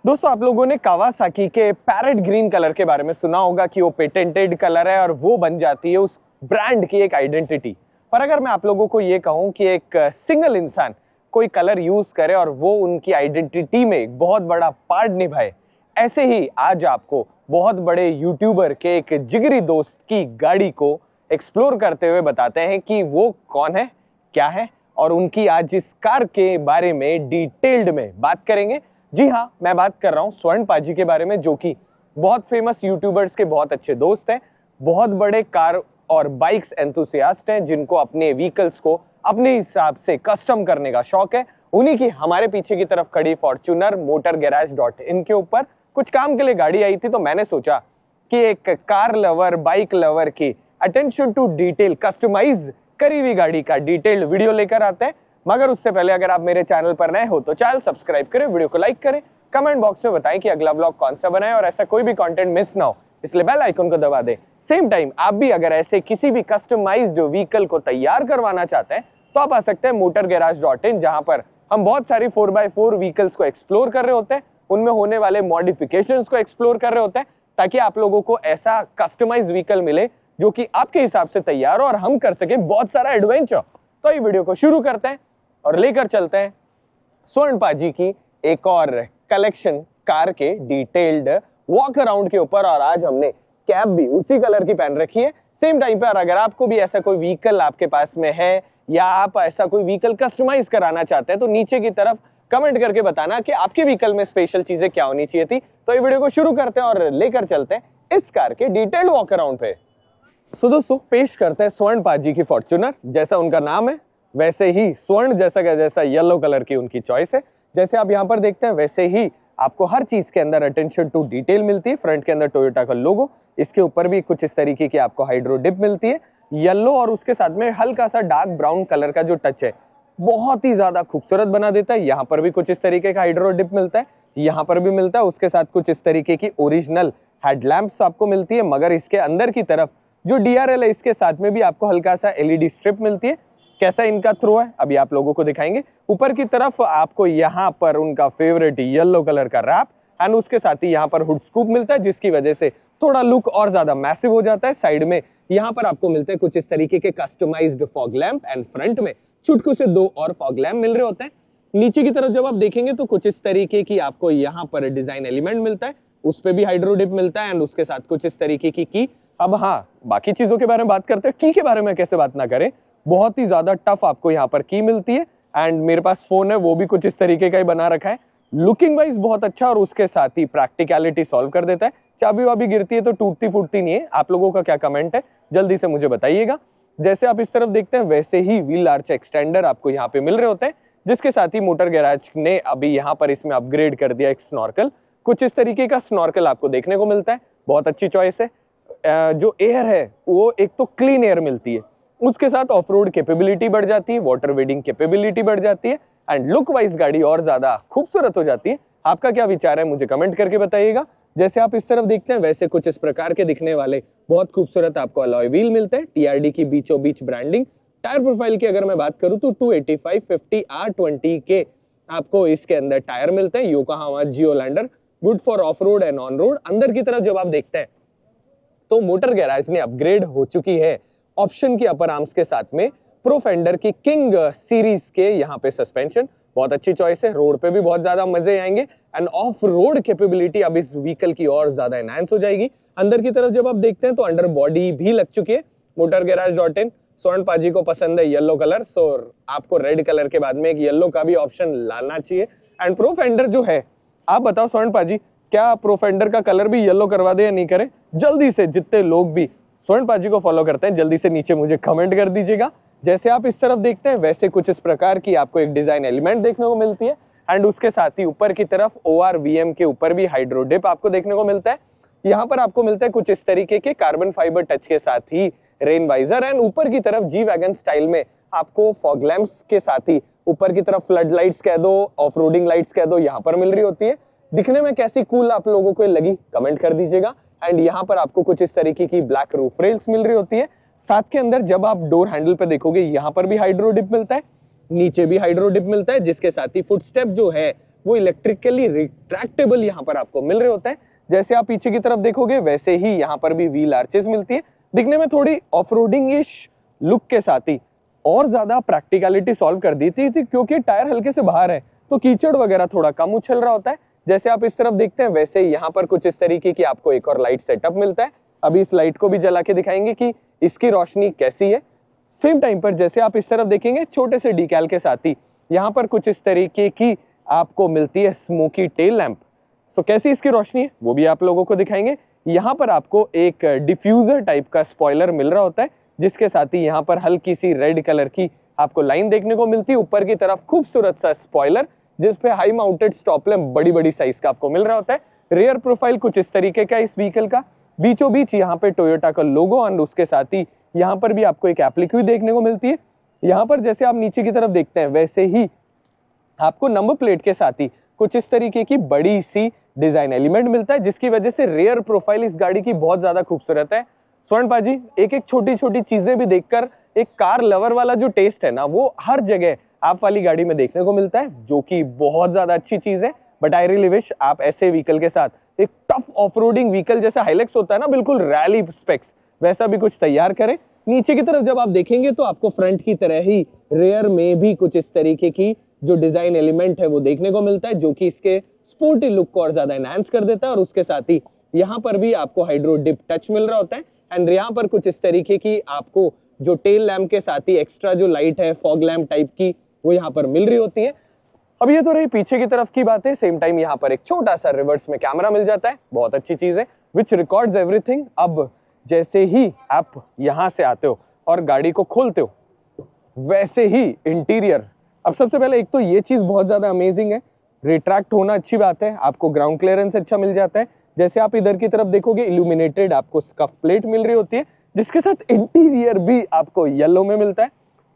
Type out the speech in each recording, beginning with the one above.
दोस्तों, आप लोगों ने कावासाकी के पैरेट ग्रीन कलर के बारे में सुना होगा कि वो पेटेंटेड कलर है और वो बन जाती है उस ब्रांड की एक आइडेंटिटी। पर अगर मैं आप लोगों को ये कहूं कि एक सिंगल इंसान कोई कलर यूज करे और वो उनकी आइडेंटिटी में एक बहुत बड़ा पार्ट निभाए, ऐसे ही आज आपको बहुत बड़े यूट्यूबर के एक जिगरी दोस्त की गाड़ी को एक्सप्लोर करते हुए बताते हैं कि वो कौन है, क्या है और उनकी आज इस कार के बारे में डिटेल्ड में बात करेंगे। जी हाँ, मैं बात कर रहा हूँ स्वर्ण पाजी के बारे में, जो कि बहुत फेमस यूट्यूबर्स के बहुत अच्छे दोस्त हैं, बहुत बड़े कार और बाइक्स एंथुसियास्ट हैं, जिनको अपने व्हीकल्स को अपने हिसाब से कस्टम करने का शौक है। उन्हीं की हमारे पीछे की तरफ खड़ी फॉर्च्यूनर motorgarage.in के ऊपर कुछ काम के लिए गाड़ी आई थी, तो मैंने सोचा कि एक कार लवर, बाइक लवर की अटेंशन टू डिटेल कस्टमाइज करी हुई गाड़ी का डिटेल्ड वीडियो लेकर आते हैं। मगर उससे पहले अगर आप मेरे चैनल पर नए हो तो चैनल सब्सक्राइब करें, वीडियो को लाइक करें, कमेंट बॉक्स में बताएं कि अगला ब्लॉग कौन सा बनाए और ऐसा कोई भी कंटेंट मिस ना हो, इसलिए बेल आइकन को दबा दें। सेम टाइम आप भी अगर ऐसे किसी भी कस्टमाइज्ड व्हीकल को तैयार करवाना चाहते हैं तो आप आ सकते हैं motorgarage.in, जहां पर हम बहुत सारी 4x4 व्हीकल्स को एक्सप्लोर कर रहे होते हैं, उनमें होने वाले मॉडिफिकेशंस को एक्सप्लोर कर रहे होते हैं, ताकि आप लोगों को ऐसा कस्टमाइज्ड व्हीकल मिले जो कि आपके हिसाब से तैयार हो और हम कर सके बहुत सारा एडवेंचर। तो ये वीडियो को शुरू करते हैं और लेकर चलते हैं स्वर्ण पाजी की एक और कलेक्शन कार के डिटेल्ड वॉक अराउंड के ऊपर। और आज हमने कैप भी उसी कलर की पहन रखी है सेम टाइम पे। और अगर आपको भी ऐसा कोई व्हीकल आपके पास में है या आप ऐसा कोई व्हीकल कस्टमाइज कराना चाहते हैं तो नीचे की तरफ कमेंट करके बताना कि आपके व्हीकल में स्पेशल चीजें क्या होनी चाहिए थी। तो ये वीडियो को शुरू करते हैं और लेकर चलते हैं इस कार के डिटेल्ड वॉक अराउंड पे। सो दोस्तों, पेश करते हैं स्वर्ण पाजी की फॉर्च्यूनर। जैसा उनका नाम है वैसे ही स्वर्ण जैसा का जैसा येलो कलर की उनकी चॉइस है। जैसे आप यहाँ पर देखते हैं वैसे ही आपको हर चीज के अंदर अटेंशन टू डिटेल मिलती है। फ्रंट के अंदर टोयोटा का लोगो, इसके ऊपर भी कुछ इस तरीके की आपको हाइड्रो डिप मिलती है येलो, और उसके साथ में हल्का सा डार्क ब्राउन कलर का जो टच है बहुत ही ज्यादा खूबसूरत बना देता है। यहाँ पर भी कुछ इस तरीके का हाइड्रो डिप मिलता है, यहाँ पर भी मिलता है। उसके साथ कुछ इस तरीके की ओरिजिनल हेडलैम्प्स आपको मिलती है, मगर इसके अंदर की तरफ जो डीआरएल है इसके साथ में भी आपको हल्का सा एलईडी स्ट्रिप मिलती है। कैसा इनका थ्रो है अभी आप लोगों को दिखाएंगे। ऊपर की तरफ आपको यहाँ पर उनका फेवरेट येलो कलर का रैप एंड उसके साथ ही यहाँ पर हुड स्कूप मिलता है, जिसकी वजह से थोड़ा लुक और ज्यादा मैसिव हो जाता है। साइड में यहाँ पर आपको मिलते हैं कुछ इस तरीके के customised fog lamp and front में चुटकू से 2 और फॉग लैंप मिल रहे होते हैं। नीचे की तरफ जब आप देखेंगे तो कुछ इस तरीके की आपको यहाँ पर डिजाइन एलिमेंट मिलता है, उस पर भी हाइड्रो डिप मिलता है एंड उसके साथ कुछ इस तरीके की। अब हाँ, बाकी चीजों के बारे में बात करते हैं। की के बारे में कैसे बात ना करें, बहुत ही ज्यादा टफ आपको यहाँ पर की मिलती है एंड मेरे पास फोन है वो भी कुछ इस तरीके का ही बना रखा है। लुकिंग वाइज बहुत अच्छा और उसके साथ ही प्रैक्टिकलिटी सॉल्व कर देता है। चाबी वाबी गिरती है तो टूटती फूटती नहीं है। आप लोगों का क्या कमेंट है जल्दी से मुझे बताइएगा। जैसे आप इस तरफ देखते हैं वैसे ही व्हील आर्च एक्सटेंडर आपको यहाँ पे मिल रहे होते हैं, जिसके साथ ही मोटर गैराज ने अभी यहाँ पर इसमें अपग्रेड कर दिया एक स्नॉर्कल। कुछ इस तरीके का स्नॉर्कल आपको देखने को मिलता है, बहुत अच्छी चॉइस है। जो एयर है वो एक तो क्लीन एयर मिलती है, उसके साथ ऑफ रोड कैपेबिलिटी बढ़ जाती है, वाटर वेडिंग कैपेबिलिटी बढ़ जाती है एंड लुक वाइज गाड़ी और ज्यादा खूबसूरत हो जाती है। आपका क्या विचार है मुझे कमेंट करके बताइएगा। जैसे आप इस तरफ देखते हैं वैसे कुछ इस प्रकार के दिखने वाले बहुत खूबसूरत आपको अलॉय व्हील मिलते हैं। टीआरडी की बीचों बीच ब्रांडिंग। टायर प्रोफाइल की अगर मैं बात करूं तो 285 50 R20 के आपको इसके अंदर टायर मिलते हैं। Yokohama Geolandar, good for off road and on road. अंदर की तरफ जब आप देखते हैं तो मोटर गैराज ने अपग्रेड हो चुकी है ऑप्शन की अपर आर्म्स के साथ में प्रो फेंडर की किंग सीरीज के यहाँ पे सस्पेंशन, बहुत अच्छी चॉइस है। रोड पे भी बहुत ज्यादा मजे आएंगे एंड ऑफ रोड कैपेबिलिटी अब इस व्हीकल की और ज्यादा एनहांस हो जाएगी। अंदर की तरफ जब आप देखते हैं तो अंडर बॉडी भी लग चुकी है। motorgarage.in, स्वर्ण पाजी को पसंद है येलो कलर, सो आपको रेड कलर के बाद में एक येलो का भी ऑप्शन लाना चाहिए। एंड प्रो फेंडर जो है, आप बताओ स्वर्ण पाजी, क्या प्रो फेंडर का कलर भी येलो करवा दे या नहीं करे? जल्दी से जितने लोग भी स्वर्ण पाजी को फॉलो करते हैं जल्दी से नीचे मुझे कमेंट कर दीजिएगा। जैसे आप इस तरफ देखते हैं वैसे कुछ इस प्रकार की आपको एक डिजाइन एलिमेंट देखने को मिलती है एंड उसके साथ ही ऊपर की तरफ ORVM के ऊपर भी हाइड्रो डिप आपको देखने को मिलता है। यहाँ पर आपको मिलता है कुछ इस तरीके के कार्बन फाइबर टच के साथ ही रेन वाइजर एंड ऊपर की तरफ जी वैगन स्टाइल में आपको फॉग लैंप्स के साथ ही ऊपर की तरफ फ्लड लाइट्स कह दो, ऑफ रोडिंग लाइट्स कह दो, यहाँ पर मिल रही होती है। दिखने में कैसी कूल आप लोगों को लगी कमेंट कर दीजिएगा। एंड यहाँ पर आपको कुछ इस तरीके की ब्लैक रूफ रेल्स मिल रही होती है। साथ के अंदर जब आप डोर हैंडल पे देखोगे यहाँ पर भी हाइड्रो डिप मिलता है, नीचे भी हाइड्रो डिप मिलता है, जिसके साथ ही फुटस्टेप जो है वो इलेक्ट्रिकली रिट्रैक्टेबल यहाँ पर आपको मिल रहे होते हैं। जैसे आप पीछे की तरफ देखोगे वैसे ही यहाँ पर भी व्हील आर्चेस मिलती है, दिखने में थोड़ी ऑफ रोडिंग-इश लुक के साथ ही और ज्यादा प्रैक्टिकलिटी सॉल्व कर दी थी क्योंकि टायर हल्के से बाहर है तो कीचड़ वगैरह थोड़ा कम उछल रहा होता है। जैसे आप इस तरफ देखते हैं वैसे ही यहाँ पर कुछ इस तरीके की आपको एक और लाइट सेटअप मिलता है। अभी इस लाइट को भी जला के दिखाएंगे कि इसकी रोशनी कैसी है। सेम टाइम पर जैसे आप इस तरफ देखेंगे छोटे से डिकैल के साथ ही यहाँ पर कुछ इस तरीके की आपको मिलती है स्मोकी टेल लैंप। सो कैसी इसकी रोशनी है वो भी आप लोगों को दिखाएंगे। यहाँ पर आपको एक डिफ्यूजर टाइप का स्पॉइलर मिल रहा होता है जिसके साथ ही यहाँ पर हल्की सी रेड कलर की आपको लाइन देखने को मिलती है। ऊपर की तरफ खूबसूरत सा स्पॉइलर जिसपे हाई माउंटेड स्टॉप लैंप बड़ी बड़ी साइज का आपको मिल रहा होता है। रियर प्रोफाइल कुछ इस तरीके का इस व्हीकल का, बीचों बीच यहाँ पे टोयोटा का लोगो और उसके साथ ही यहाँ पर भी आपको एक एप्लीक्यू देखने को मिलती है। यहाँ पर जैसे आप नीचे की तरफ देखते हैं वैसे ही आपको नंबर प्लेट के साथ ही कुछ इस तरीके की बड़ी सी डिजाइन एलिमेंट मिलता है जिसकी वजह से रियर प्रोफाइल इस गाड़ी की बहुत ज्यादा खूबसूरत है। स्वर्ण पाजी एक एक छोटी छोटी चीजें भी देखकर एक कार लवर वाला जो टेस्ट है ना वो हर जगह आप वाली गाड़ी में देखने को मिलता है जो कि बहुत ज्यादा अच्छी चीज है। बट आई रियली विश आप ऐसे व्हीकल के साथ एक टफ ऑफरोडिंग व्हीकल जैसा हाइलेक्स होता है ना बिल्कुल रैली स्पेक्स वैसा भी कुछ तैयार करें। नीचे की तरफ जब आप देखेंगे तो आपको फ्रंट की तरह ही रेयर में भी कुछ इस तरीके की जो डिजाइन एलिमेंट है वो देखने को मिलता है जो कि इसके स्पोर्टी लुक को और ज्यादा एनहांस कर देता है। और उसके साथ ही यहाँ पर भी आपको हाइड्रो डिप टच मिल रहा होता है एंड यहाँ पर कुछ इस तरीके की आपको जो टेल लैम्प के साथ ही एक्स्ट्रा जो लाइट है फॉग लैम्प टाइप की वो यहाँ पर मिल रही होती है। अब ये तो रही पीछे की तरफ की बात है। सेम टाइम यहाँ पर एक छोटा सा रिवर्स में कैमरा मिल जाता है, बहुत अच्छी चीज है विच रिकॉर्ड्स एवरीथिंग। अब जैसे ही आप यहाँ से आते हो और गाड़ी को खोलते हो वैसे ही इंटीरियर, अब सबसे पहले एक तो ये चीज बहुत ज्यादा अमेजिंग है, रिट्रैक्ट होना अच्छी बात है, आपको ग्राउंड क्लियरेंस अच्छा मिल जाता है। जैसे आप इधर की तरफ देखोगे इल्यूमिनेटेड आपको स्कफ प्लेट मिल रही होती है जिसके साथ इंटीरियर भी आपको येलो में मिलता है।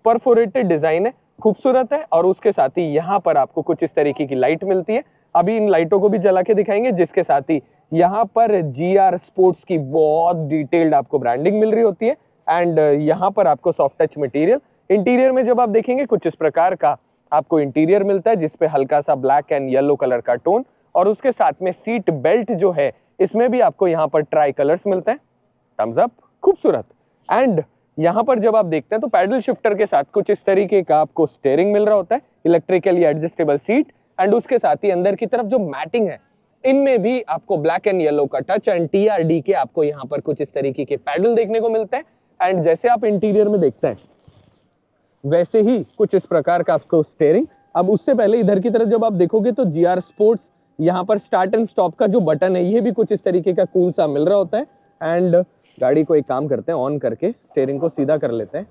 परफोरेटेड डिजाइन है, खूबसूरत है और उसके साथ ही यहाँ पर आपको कुछ इस तरीके की लाइट मिलती है। अभी इन लाइटों को भी जला के दिखाएंगे जिसके साथ ही यहाँ पर GR स्पोर्ट्स की बहुत डिटेल्ड आपको ब्रांडिंग मिल रही होती है एंड यहाँ पर आपको सॉफ्ट टच मटेरियल। इंटीरियर में जब आप देखेंगे कुछ इस प्रकार का आपको इंटीरियर मिलता है जिसपे हल्का सा ब्लैक एंड येलो कलर का टोन और उसके साथ में सीट बेल्ट जो है इसमें भी आपको यहाँ पर ट्राई कलर्स मिलते हैं। थम्स अप, खूबसूरत। एंड यहाँ पर जब आप देखते हैं तो पैडल शिफ्टर के साथ कुछ इस तरीके का आपको स्टीयरिंग मिल रहा होता है, इलेक्ट्रिकली एडजस्टेबल सीट एंड उसके साथ ही अंदर की तरफ जो मैटिंग है इनमें भी आपको ब्लैक एंड येलो का टच एंड TRD के आपको यहाँ पर कुछ इस तरीके के पैडल देखने को मिलते हैं। एंड जैसे आप इंटीरियर में देखते हैं वैसे ही कुछ इस प्रकार का आपको स्टीयरिंग। अब उससे पहले इधर की तरफ जब आप देखोगे तो GR स्पोर्ट्स यहाँ पर स्टार्ट एंड स्टॉप का जो बटन है ये भी कुछ इस तरीके का कूल सा मिल रहा होता है। एंड गाड़ी को एक काम करते हैं, ऑन करके स्टीयरिंग को सीधा कर लेते हैं।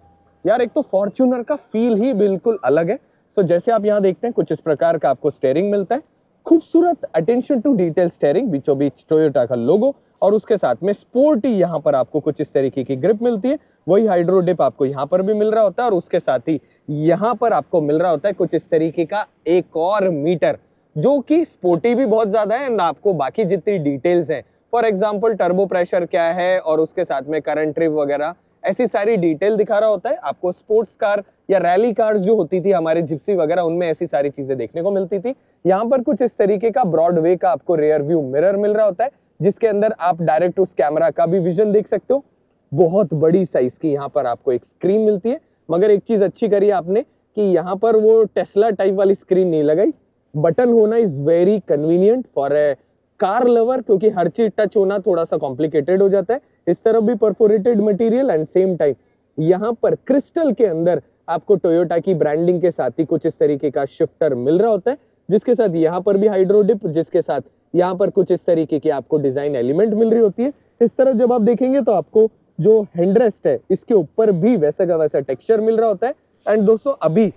यार एक तो फॉर्च्यूनर का फील ही बिल्कुल अलग है। सो जैसे आप यहाँ देखते हैं कुछ इस प्रकार का आपको स्टीयरिंग मिलता है, खूबसूरत अटेंशन टू डिटेल स्टीयरिंग, बीचों बीच टोयोटा का लोगो और उसके साथ में स्पोर्टी यहाँ पर आपको कुछ इस तरीके की ग्रिप मिलती है। वही हाइड्रो डिप आपको यहाँ पर भी मिल रहा होता है और उसके साथ ही यहाँ पर आपको मिल रहा होता है कुछ इस तरीके का एक और मीटर जो कि स्पोर्टी भी बहुत ज्यादा है एंड आपको बाकी जितनी डिटेल्स हैं फॉर एग्जाम्पल टर्बो प्रेशर क्या है और उसके साथ में करंट ट्रिप वगैरह ऐसी सारी डिटेल दिखा रहा होता है। आपको स्पोर्ट्स कार या रैली कार्स जो होती थी हमारे जिप्सी वगैरह उनमें ऐसी सारी चीजें देखने को मिलती थी। यहाँ पर कुछ इस तरीके का ब्रॉड वे का आपको रियर व्यू मिरर मिल रहा होता है जिसके अंदर आप डायरेक्ट उस कैमरा का भी विजन देख सकते हो। बहुत बड़ी साइज की यहाँ पर आपको एक स्क्रीन मिलती है, मगर एक चीज अच्छी करी आपने कि यहाँ पर वो टेस्ला टाइप वाली स्क्रीन नहीं लगाई। बटन होना is very convenient for a car lover क्योंकि हर चीज टच होना थोड़ा सा कॉम्प्लिकेटेड हो जाता है। इस तरफ भी perforated material and same time यहाँ पर क्रिस्टल के अंदर आपको टोयोटा की ब्रांडिंग के साथ ही कुछ इस तरीके का शिफ्टर मिल रहा होता है जिसके साथ यहाँ पर भी हाइड्रो डिप, जिसके साथ यहाँ पर कुछ इस तरीके की आपको डिजाइन एलिमेंट मिल रही होती है। इस तरफ जब आप देखेंगे तो आपको जो हैंडरेस्ट है इसके ऊपर भी वैसा का वैसा टेक्सचर मिल रहा होता है। एंड दोस्तों अभी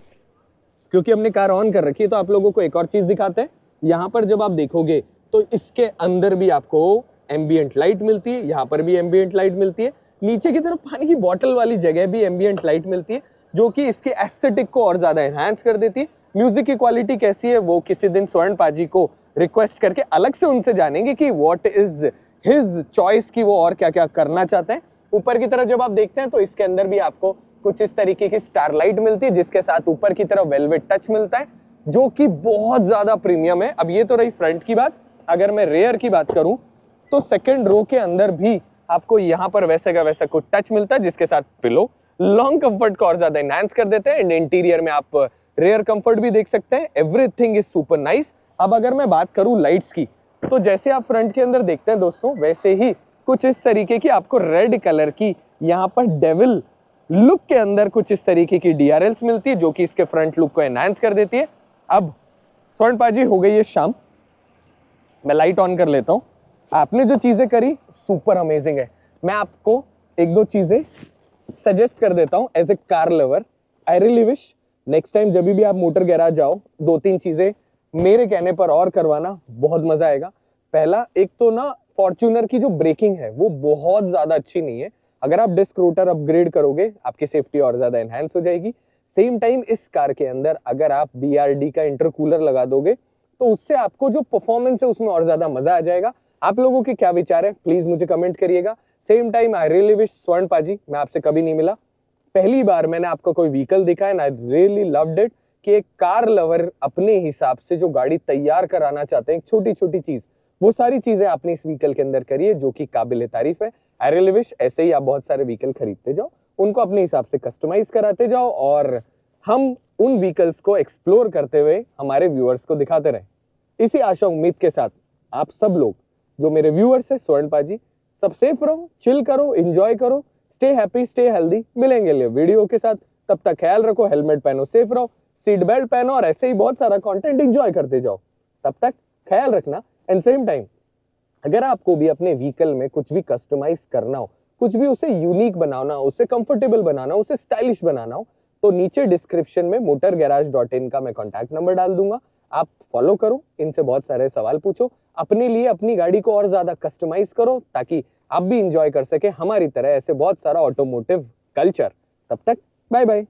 क्योंकि हमने कार ऑन कर रखी है तो आप लोगों को एक और चीज दिखाते हैं। यहाँ पर जब आप देखोगे तो इसके अंदर भी आपको एम्बियंट लाइट मिलती है, यहाँ पर भी एम्बियंट लाइट मिलती है, नीचे की तरफ पानी की बोतल वाली जगह भी एम्बियंट लाइट मिलती है जो कि इसके एस्थेटिक को और ज्यादा एनहांस कर देती है। म्यूजिक की क्वालिटी कैसी है वो किसी दिन स्वर्ण पाजी को रिक्वेस्ट करके अलग से उनसे जानेंगे कि व्हाट इज हिज चॉइस की वो और क्या क्या करना चाहते हैं। ऊपर की तरफ जब आप देखते हैं तो इसके अंदर भी आपको कुछ इस तरीके की स्टारलाइट मिलती है जिसके साथ ऊपर की तरफ वेलवेट टच मिलता है। जो कि बहुत ज्यादा प्रीमियम है। अब ये तो रही फ्रंट की बात, अगर मैं रेयर की बात करूं तो सेकंड रो के अंदर भी आपको यहाँ पर वैसे का वैसा कुछ टच मिलता है, जिसके साथ पिलो लॉन्ग कंफर्ट को और ज्यादा एनहांस कर देते हैं। एंड इंटीरियर में आप रेयर कंफर्ट भी देख सकते हैं। Everything is super nice. अब अगर मैं बात करूं लाइट्स की, तो जैसे आप फ्रंट के अंदर देखते हैं दोस्तों, वैसे ही कुछ इस तरीके की आपको रेड कलर की यहाँ पर डेविल लुक के अंदर कुछ इस तरीके की डीआरएल्स मिलती है, जो कि इसके फ्रंट लुक को एनहांस कर देती है। अब स्वर्ण पाजी हो गई है शाम, मैं लाइट ऑन कर लेता हूं। आपने जो चीजें करी सुपर अमेजिंग है। मैं आपको एक दो चीजें सजेस्ट कर देता हूं as a car lover. I really wish next time जब भी आप मोटर गैराज जाओ, दो तीन चीजें मेरे कहने पर और करवाना, बहुत मजा आएगा। पहला, एक तो ना फॉर्च्यूनर की जो ब्रेकिंग है वो बहुत ज्यादा अच्छी नहीं है। अगर आप डिस्क रोटर अपग्रेड करोगे, आपकी सेफ्टी और ज्यादा एनहांस हो जाएगी। सेम टाइम इस कार के अंदर अगर आप BRD का इंटरकूलर लगा दोगे तो उससे आपको जो परफॉर्मेंस है उसमें और ज्यादा मजा आ जाएगा। आप लोगों के क्या विचार है प्लीज मुझे कमेंट करिएगा। Same time I really wish स्वर्ण पाजी, मैं आपसे कभी नहीं मिला, पहली बार मैंने आपको कोई व्हीकल दिखा है, आई रियली लव्ड इट कि एक कार लवर अपने हिसाब से जो गाड़ी तैयार कराना चाहते हैं, एक छोटी छोटी चीज, वो सारी चीजें आपने इस व्हीकल के अंदर करी है, जो कि काबिल तारीफ है। आई रियली विश ऐसे ही आप बहुत सारे व्हीकल खरीदते जाओ, उनको अपने हिसाब से कस्टमाइज कराते जाओ और हम उन व्हीकल्स को एक्सप्लोर करते हुए हमारे व्यूअर्स को दिखाते रहें। इसी आशा उम्मीद के साथ आप सब लोग जो मेरे व्यूअर्स है, स्वर्ण पाजी, सब सेफ रहो, चिल करो, एंजॉय करो, स्टे हैप्पी, स्टे हेल्दी। मिलेंगे ले वीडियो के साथ, तब तक ख्याल रखो, हेलमेट पहनो, सेफ रहो, सीट बेल्ट पहनो और ऐसे ही बहुत सारा कंटेंट एंजॉय करते जाओ। तब तक ख्याल रखना। एंड सेम टाइम अगर आपको भी अपने व्हीकल में कुछ भी कस्टमाइज करना हो, कुछ भी उसे यूनिक बनाना हो, उसे कंफर्टेबल बनाना हो, उसे स्टाइलिश बनाना हो, तो नीचे डिस्क्रिप्शन में motorgarage.in का मैं कॉन्टैक्ट नंबर डाल दूंगा। आप फॉलो करो, इनसे बहुत सारे सवाल पूछो, अपने लिए अपनी गाड़ी को और ज्यादा कस्टमाइज करो, ताकि आप भी इंजॉय कर सके हमारी तरह ऐसे बहुत सारा ऑटोमोटिव कल्चर। तब तक बाय बाय।